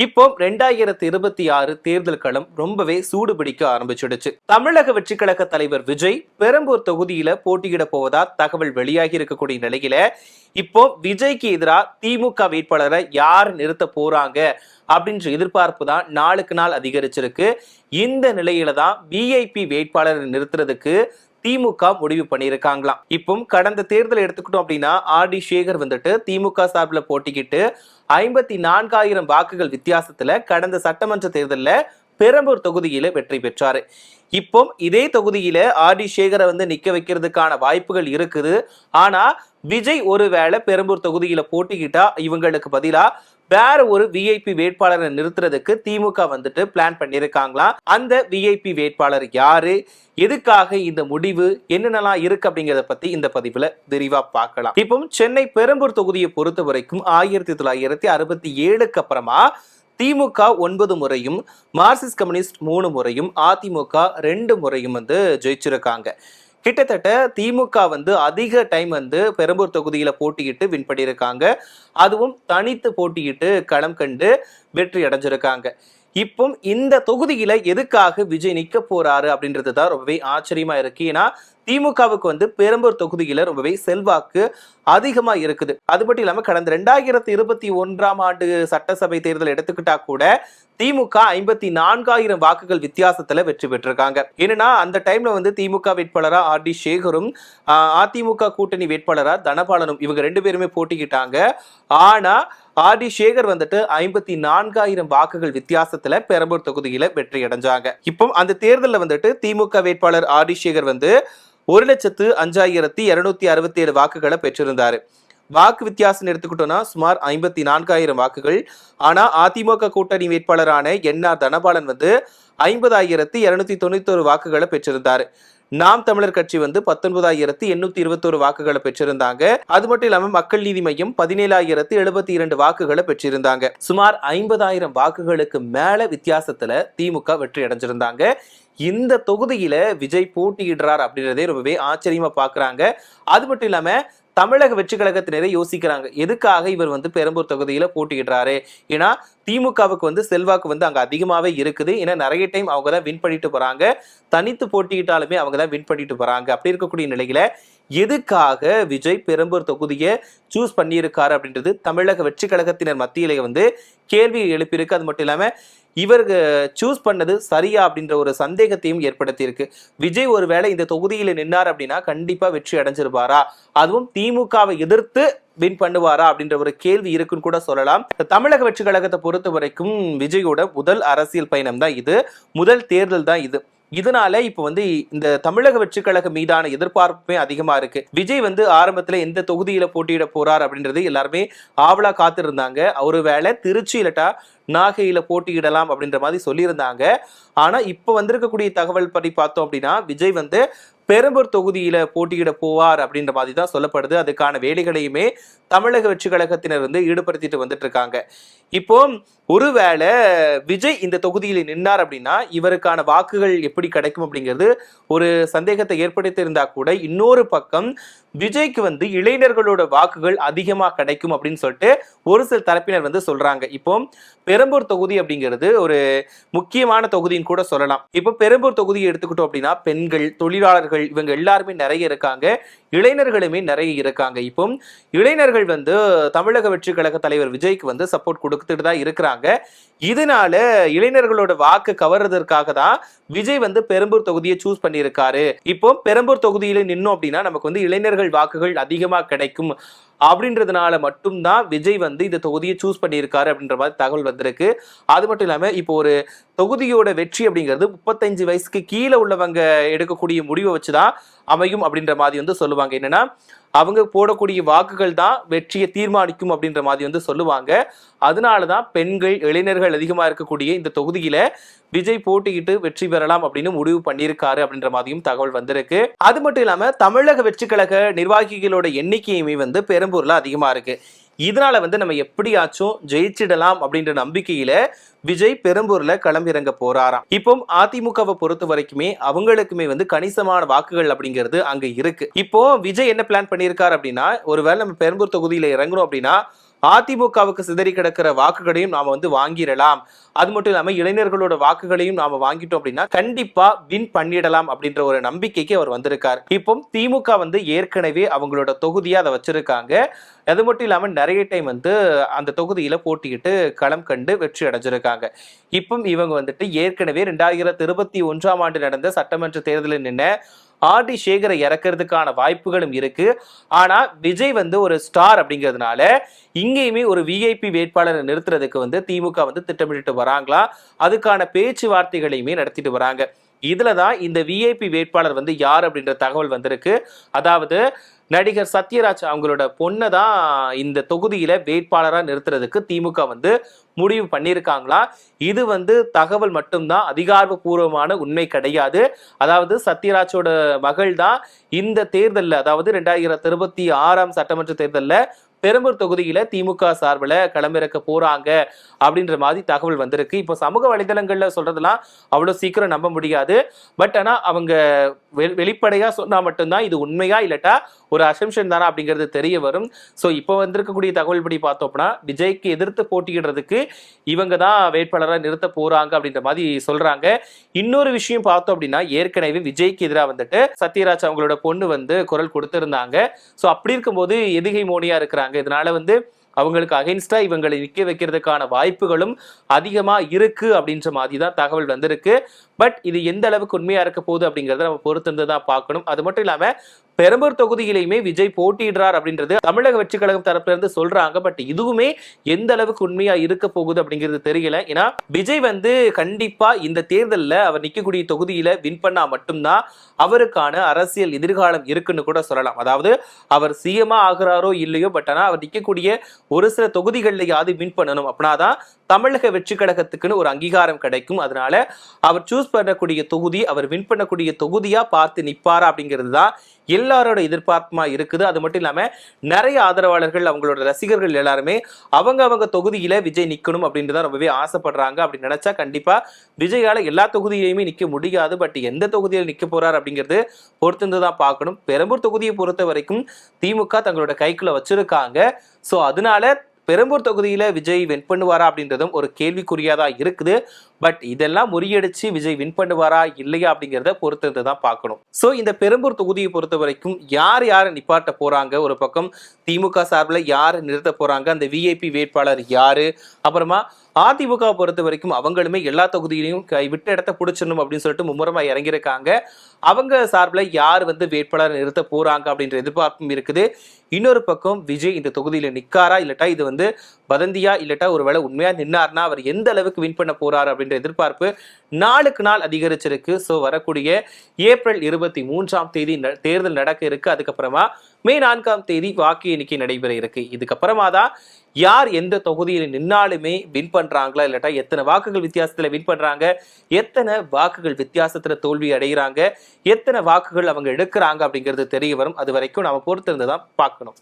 இப்போ 2026 தேர்தல் களம் ரொம்பவே சூடு பிடிக்க ஆரம்பிச்சிடுச்சு. தமிழக வெற்றி கழக தலைவர் விஜய் பெரம்பூர் தொகுதியில போட்டியிட போவதா தகவல் வெளியாகி இருக்கக்கூடிய நிலையில இப்போ விஜய்க்கு எதிராக திமுக வேட்பாளரை யார் நிறுத்த போறாங்க அப்படின்ற எதிர்பார்ப்பு தான் நாளுக்கு நாள் அதிகரிச்சிருக்கு. இந்த நிலையில தான் விஐபி வேட்பாளரை நிறுத்துறதுக்கு திமுக முடிவு பண்ணியிருக்காங்களாம். இப்போ கடந்த தேர்தல் எடுத்துக்கிட்டோம் அப்படின்னா ஆர்.டி. சேகர் வந்துட்டு திமுக சார்பில் போட்டிக்கிட்டு 54,000 வாக்குகள் வித்தியாசத்துல கடந்த சட்டமன்ற தேர்தலில் பெரம்பூர் தொகுதியில வெற்றி பெற்றாரு. இப்போ இதே தொகுதியில ஆர்.டி. சேகரை நிக்க வைக்கிறதுக்கான வாய்ப்புகள் இருக்குது. ஆனா விஜய் ஒருவேளை பெரம்பூர் தொகுதியில போட்டிக்கிட்டா இவங்களுக்கு பதிலா வேற ஒரு விஐபி வேட்பாளரை நிறுத்துறதுக்கு திமுக பிளான் பண்ணிருக்காங்களாம். அந்த விஐபி வேட்பாளர் யாரு, எதுக்காக இந்த முடிவு, என்னென்னலாம் இருக்கு அப்படிங்கறத பத்தி இந்த பதிவுல விரிவா பார்க்கலாம். இப்போ சென்னை பெரம்பூர் தொகுதியை பொறுத்த வரைக்கும் 1967க்கு அப்புறமா திமுக 9 முறையும், மார்க்சிஸ்ட் கம்யூனிஸ்ட் 3 முறையும், அதிமுக 2 முறையும் ஜெயிச்சிருக்காங்க. கிட்டத்தட்ட திமுக அதிக டைம் பெரம்பூர் தொகுதியில போட்டியிட்டு வின் பண்ணியிருக்காங்க. அதுவும் தனித்து போட்டியிட்டு களம் கண்டு வெற்றி அடைஞ்சிருக்காங்க. இப்போ இந்த தொகுதியில எதுக்காக விஜய் நிக்க போறாரு அப்படின்றதுதான் ரொம்பவே ஆச்சரியமா இருக்கு. ஏன்னா திமுகவுக்கு பெரம்பூர் தொகுதியில ரொம்பவே செல்வாக்கு அதிகமா இருக்குது. அது மட்டும் இல்லாம கடந்த 2021ஆம் ஆண்டு சட்டசபை தேர்தல் எடுத்துக்கிட்டா கூட திமுக 54,000 வாக்குகள் வித்தியாசத்துல வெற்றி பெற்றிருக்காங்க. ஏன்னா அந்த டைம்ல திமுக வேட்பாளரா ஆர்.டி. சேகரும் அதிமுக கூட்டணி வேட்பாளரா தனபாலனும் இவங்க 2 பேருமே போட்டிக்கிட்டாங்க. ஆனா ஆர்.டி. சேகர் 54,000 வாக்குகள் வித்தியாசத்துல பெரம்பூர் தொகுதியில வெற்றி அடைஞ்சாங்க. இப்போ அந்த தேர்தலில் திமுக வேட்பாளர் ஆர்.டி. சேகர் 1,05,267 வாக்குகளை பெற்றிருந்தாரு. வாக்கு வித்தியாசம் எடுத்துக்கிட்டோம்னா சுமார் 54,000 வாக்குகள். ஆனா அதிமுக கூட்டணி வேட்பாளரான என்.ஆர். தனபாலன் 50,291 வாக்குகளை பெற்றிருந்தாரு. நாம் தமிழர் கட்சி 19,821 வாக்குகளை பெற்றிருந்தாங்க. அது மட்டும் இல்லாம மக்கள் நீதி மையம் 17,072 வாக்குகளை பெற்றிருந்தாங்க. சுமார் 50,000 வாக்குகளுக்கு மேல வித்தியாசத்துல திமுக வெற்றி அடைஞ்சிருந்தாங்க. இந்த தொகுதியில விஜய் போட்டியிடுறார் அப்படின்றதே ரொம்பவே ஆச்சரியமா பாக்குறாங்க. அது மட்டும் இல்லாம தமிழக வெற்றி கழகத்தினரே யோசிக்கிறாங்க, எதுக்காக இவர் பெரம்பூர் தொகுதியில போட்டியிடுறாரு. ஏன்னா திமுகவுக்கு செல்வாக்கு அங்க அதிகமாவே இருக்குது. ஏன்னா நிறைய டைம் அவங்க தான் வின் பண்ணிட்டு போறாங்க. தனித்து போட்டியிட்டாலுமே அவங்க தான் வின் பண்ணிட்டு போறாங்க. அப்படி இருக்கக்கூடிய நிலையில எதுக்காக விஜய் பெரம்பூர் தொகுதியை சூஸ் பண்ணியிருக்காரு அப்படின்றது தமிழக வெற்றி கழகத்தினர் மத்தியிலே கேள்வி எழுப்பியிருக்கு. அது மட்டும் இல்லாம இவருக்கு சூஸ் பண்ணது சரியா அப்படின்ற ஒரு சந்தேகத்தையும் ஏற்படுத்தியிருக்கு. விஜய் ஒருவேளை இந்த தொகுதியில நின்னார் அப்படின்னா கண்டிப்பா வெற்றி அடைஞ்சிருப்பாரா, அதுவும் திமுகவை எதிர்த்து வின் பண்ணுவாரா அப்படின்ற ஒரு கேள்வி இருக்குன்னு கூட சொல்லலாம். தமிழக வெற்றி கழகத்தை பொறுத்த வரைக்கும் விஜயோட முதல் அரசியல் பயணம் தான் இது, முதல் தேர்தல் தான் இது. இதனால இப்ப இந்த தமிழக வெற்றி கழகம் மீதான எதிர்பார்ப்புமே அதிகமா இருக்கு. விஜய் ஆரம்பத்துல எந்த தொகுதியில போட்டியிட போறார் அப்படின்றது எல்லாருமே ஆவலா காத்திருந்தாங்க. ஒருவேளை திருச்சி இல்லட்டா நாகையில போட்டியிடலாம் அப்படின்ற மாதிரி சொல்லியிருந்தாங்க. ஆனா இப்ப வந்திருக்கக்கூடிய தகவல் படி பார்த்தோம் அப்படின்னா விஜய் பெரம்பூர் தொகுதியில போட்டியிட போவார் அப்படின்ற மாதிரி தான் சொல்லப்படுது. அதுக்கான வேலைகளையுமே தமிழக வெற்றி கழகத்தினர் ஈடுபடுத்திட்டு வந்துட்டு இருக்காங்க. இப்போ ஒருவேளை விஜய் இந்த தொகுதியில நின்னார் அப்படின்னா இவருக்கான வாக்குகள் எப்படி கிடைக்கும் அப்படிங்கிறது ஒரு சந்தேகத்தை ஏற்படுத்தி இருந்தா கூட, இன்னொரு பக்கம் விஜய்க்கு இளைஞர்களோட வாக்குகள் அதிகமா கிடைக்கும் அப்படின்னு சொல்லிட்டு ஒரு சில தரப்பினர் சொல்றாங்க. இப்போ பெரம்பூர் தொகுதி அப்படிங்கிறது ஒரு முக்கியமான தொகுதின்னு கூட சொல்லலாம். இப்போ பெரம்பூர் தொகுதியை எடுத்துக்கிட்டோம் அப்படின்னா பெண்கள், தொழிலாளர்கள் இவங்க எல்லாருமே நிறைய இருக்காங்க, இளைஞர்களுமே நிறைய இருக்காங்க. இப்போ இளைஞர்கள் தமிழக வெற்றி கழக தலைவர் விஜய்க்கு சப்போர்ட் கொடுத்துட்டு தான் இருக்கிறாங்க. இதனால இளைஞர்களோட வாக்கு கவர்றதற்காக தான் விஜய் பெரம்பூர் தொகுதியை சூஸ் பண்ணியிருக்காரு. இப்போ பெரம்பூர் தொகுதியில நின்னோம் அப்படின்னா நமக்கு இளைஞர்கள் வாக்குகள் அதிகமா கிடைக்கும் அப்படின்றதுனால மட்டும்தான் விஜய் இந்த தொகுதியை சூஸ் பண்ணியிருக்காரு அப்படின்ற மாதிரி தகவல் வந்திருக்கு. அது மட்டும் இல்லாம இப்போ ஒரு தொகுதியோட வெற்றி அப்படிங்கிறது 35 வயசுக்கு கீழே உள்ளவங்க எடுக்கக்கூடிய முடிவை வச்சுதான் அமையும் அப்படின்ற மாதிரி சொல்லுவாங்க. என்னன்னா அவங்க போடக்கூடிய வாக்குகள் தான் வெற்றியை தீர்மானிக்கும் அப்படின்ற மாதிரி சொல்லுவாங்க. அதனாலதான் பெண்கள், இளைஞர்கள் அதிகமா இருக்கக்கூடிய இந்த தொகுதியில விஜய் போட்டியிட்டு வெற்றி பெறலாம் அப்படின்னு முடிவு பண்ணியிருக்காரு அப்படின்ற மாதிரியும் தகவல் வந்திருக்கு. அது மட்டும் இல்லாம தமிழக வெற்றி கழக நிர்வாகிகளோட எண்ணிக்கையுமே பெரம்பூர்ல அதிகமா இருக்கு. இதனால நம்ம எப்படியாச்சும் ஜெயிச்சிடலாம் அப்படின்ற நம்பிக்கையில விஜய் பெரம்பூர்ல களம்பிறங்க போறாராம். இப்போ அதிமுகவை பொறுத்த வரைக்குமே அவங்களுக்குமே கணிசமான வாக்குகள் அப்படிங்கிறது அங்க இருக்கு. இப்போ விஜய் என்ன பிளான் பண்ணியிருக்காரு அப்படின்னா, ஒருவேளை நம்ம பெரம்பூர் தொகுதியில இறங்குறோம் அப்படின்னா அதிமுகவுக்கு சிதறி கிடக்கிற வாக்குகளையும் நாம வந்து வாங்கிடலாம். அது மட்டும் இல்லாம இளைஞர்களோட வாக்குகளையும் நாம வாங்கிட்டோம் அப்படின்னா கண்டிப்பா வின் பண்ணிடலாம் அப்படின்ற ஒரு நம்பிக்கைக்கு அவர் வந்திருக்காரு. இப்போ திமுக வந்து ஏற்கனவே அவங்களோட தொகுதியா அதை வச்சிருக்காங்க. அது மட்டும் இல்லாம நிறைய டைம் வந்து அந்த தொகுதியில போட்டியிட்டு களம் கண்டு வெற்றி அடைஞ்சிருக்காங்க. இப்போ இவங்க வந்துட்டு ஏற்கனவே 2021ஆம் ஆண்டு நடந்த சட்டமன்ற தேர்தலில் நின்ன ஆர் டி சேகரை இறக்கிறதுக்கான வாய்ப்புகளும் இருக்கு. ஆனா விஜய் வந்து ஒரு ஸ்டார் அப்படிங்கிறதுனால இங்கேயுமே ஒரு விஐபி வேட்பாளரை நிறுத்துறதுக்கு வந்து திமுக வந்து திட்டமிட்டு வராங்களா, அதுக்கான பேச்சுவார்த்தைகளையுமே நடத்திட்டு வராங்க. இதுலதான் இந்த விஐபி வேட்பாளர் வந்து யார் அப்படின்ற தகவல் வந்திருக்கு. அதாவது நடிகர் சத்யராஜ் அவங்களோட பொண்ணை தான் இந்த தொகுதியில வேட்பாளரா நிறுத்துறதுக்கு திமுக வந்து முடிவு பண்ணியிருக்காங்களா. இது வந்து தகவல் மட்டும்தான், அதிகாரப்பூர்வமான உண்மை கிடையாது. அதாவது சத்யராஜோட மகள் தான் இந்த தேர்தலில், அதாவது 2026ஆம் சட்டமன்ற தேர்தலில் பெரம்பூர் தொகுதியில திமுக சார்பில் களமிறக்க போறாங்க அப்படின்ற மாதிரி தகவல் வந்திருக்கு. இப்போ சமூக வலைதளங்கள்ல சொல்றதெல்லாம் அவ்வளவு சீக்கிரம் நம்ப முடியாது. பட் ஆனா அவங்க வெளிப்படையா சொன்னா மட்டும்தான் இது உண்மையா இல்லட்டா ஒரு அசம்ஷன் தானா அப்படிங்கிறது தெரிய வரும். ஸோ இப்போ வந்திருக்கக்கூடிய தகவல் படி பார்த்தோம்னா விஜய்க்கு எதிர்த்து போட்டியிடுறதுக்கு இவங்க தான் வேட்பாளராக நிறுத்த போறாங்க அப்படின்ற மாதிரி சொல்றாங்க. இன்னொரு விஷயம் பார்த்தோம் அப்படின்னா ஏற்கனவே விஜய்க்கு எதிராக வந்துட்டு சத்யராஜ் அவங்களோட பொண்ணு வந்து குரல் கொடுத்திருந்தாங்க. ஸோ அப்படி இருக்கும்போது எதிகை மோனியா இருக்கிறாங்க. இதனால வந்து அவங்களுக்கு அகைன்ஸ்டா இவங்களை நிக்க வைக்கிறதுக்கான வாய்ப்புகளும் அதிகமா இருக்கு அப்படின்ற மாதிரி தான் தகவல் வந்திருக்கு. பட் இது எந்த அளவுக்கு உண்மையா இருக்க போகுது அப்படிங்கறத நம்ம பொறுத்திருந்து தான் பார்க்கணும். அது மட்டும் இல்லாம பெரம்பூர் தொகுதியிலையுமே விஜய் போட்டியிடுறார் அப்படின்றது தமிழக வெற்றி கழகம் தரப்புல இருந்து சொல்றாங்க. பட் இதுவுமே எந்த அளவுக்கு உண்மையா இருக்க போகுது அப்படிங்கிறது தெரியல. ஏன்னா விஜய் வந்து கண்டிப்பா இந்த தேர்தலில் அவர் நிற்கக்கூடிய தொகுதியில வின் பண்ணா மட்டும்தான் அவருக்கான அரசியல் எதிர்காலம் இருக்குன்னு கூட சொல்லலாம். அதாவது அவர் சிஎம்மா ஆகிறாரோ இல்லையோ, பட் ஆனா அவர் நிற்கக்கூடிய ஒரு சில தொகுதிகளிலையாவது வின் பண்ணணும். அப்படின்னாதான் தமிழக வெற்றி கழகத்துக்குன்னு ஒரு அங்கீகாரம் கிடைக்கும். அதனால அவர் சூஸ் பண்ணக்கூடிய தொகுதி, அவர் வின் பண்ணக்கூடிய தொகுதியா பார்த்து நிற்பாரா அப்படிங்கிறது தான் எல்லாரோட எதிர்பார்ப்புமா இருக்குது. அது மட்டும் இல்லாம நிறைய ஆதரவாளர்கள், அவங்களோட ரசிகர்கள் எல்லாருமே அவங்க தொகுதியில விஜய் நிக்கணும் அப்படின்றத ரொம்பவே ஆசைப்படுறாங்க. அப்படி நினைச்சா கண்டிப்பா விஜயால எல்லா தொகுதியிலையுமே நிக்க முடியாது. பட் எந்த தொகுதியில் நிக்க போறாரு அப்படிங்கிறது பொறுத்திருந்து தான் பார்க்கணும். பெரம்பூர் தொகுதியை பொறுத்த வரைக்கும் திமுக தங்களோட கைக்குள்ள வச்சிருக்காங்க. ஸோ அதனால பெரம்பூர் தொகுதியில விஜய் வின் பண்ணுவாரா அப்படின்றதும் ஒரு கேள்விக்குறியாதான் இருக்குது. பட் இதெல்லாம் முறியடிச்சு விஜய் வின் பண்ணுவாரா இல்லையா அப்படிங்கிறத பொறுத்து தான் பார்க்கணும். ஸோ இந்த பெரம்பூர் தொகுதியை பொறுத்த வரைக்கும் யார் நிப்பாட்ட போறாங்க, ஒரு பக்கம் திமுக சார்பில் யார் நிறுத்த போறாங்க, அந்த விஐபி வேட்பாளர் யாரு, அப்புறமா அதிமுக பொறுத்த வரைக்கும் அவங்களுமே எல்லா தொகுதியிலையும் விட்ட இடத்த பிடிச்சிடணும் அப்படின்னு சொல்லிட்டு மும்முரமா இறங்கியிருக்காங்க. அவங்க சார்பில் யார் வந்து வேட்பாளர் நிறுத்த போறாங்க அப்படின்ற எதிர்பார்ப்பும் இருக்குது. இன்னொரு பக்கம் விஜய் இந்த தொகுதியில நிக்காரா இல்லட்டா இது வந்து வதந்தியா இல்லட்டா ஒருவேளை உண்மையா நின்னார்னா அவர் எந்த அளவுக்கு வின் பண்ண போறாரு அப்படின்ற எதிர்பார்ப்பு நாளுக்கு நாள் அதிகரிச்சிருக்கு. ஸோ வரக்கூடிய ஏப்ரல் 23ஆம் தேதி தேர்தல் நடக்க இருக்கு. அதுக்கப்புறமா மே 4ஆம் தேதி வாக்கு எண்ணிக்கை நடைபெற இருக்கு. இதுக்கப்புறமா தான் யார் எந்த தொகுதியில் நின்னாலுமே வின் பண்றாங்களா இல்லட்டா எத்தனை வாக்குகள் வித்தியாசத்துல வின் பண்றாங்க, எத்தனை வாக்குகள் வித்தியாசத்துல தோல்வி அடைகிறாங்க, எத்தனை வாக்குகள் அவங்க எடுக்கிறாங்க அப்படிங்கிறது தெரிய வரும். அது வரைக்கும் நாம பொறுத்திருந்து தான் பார்க்கணும்.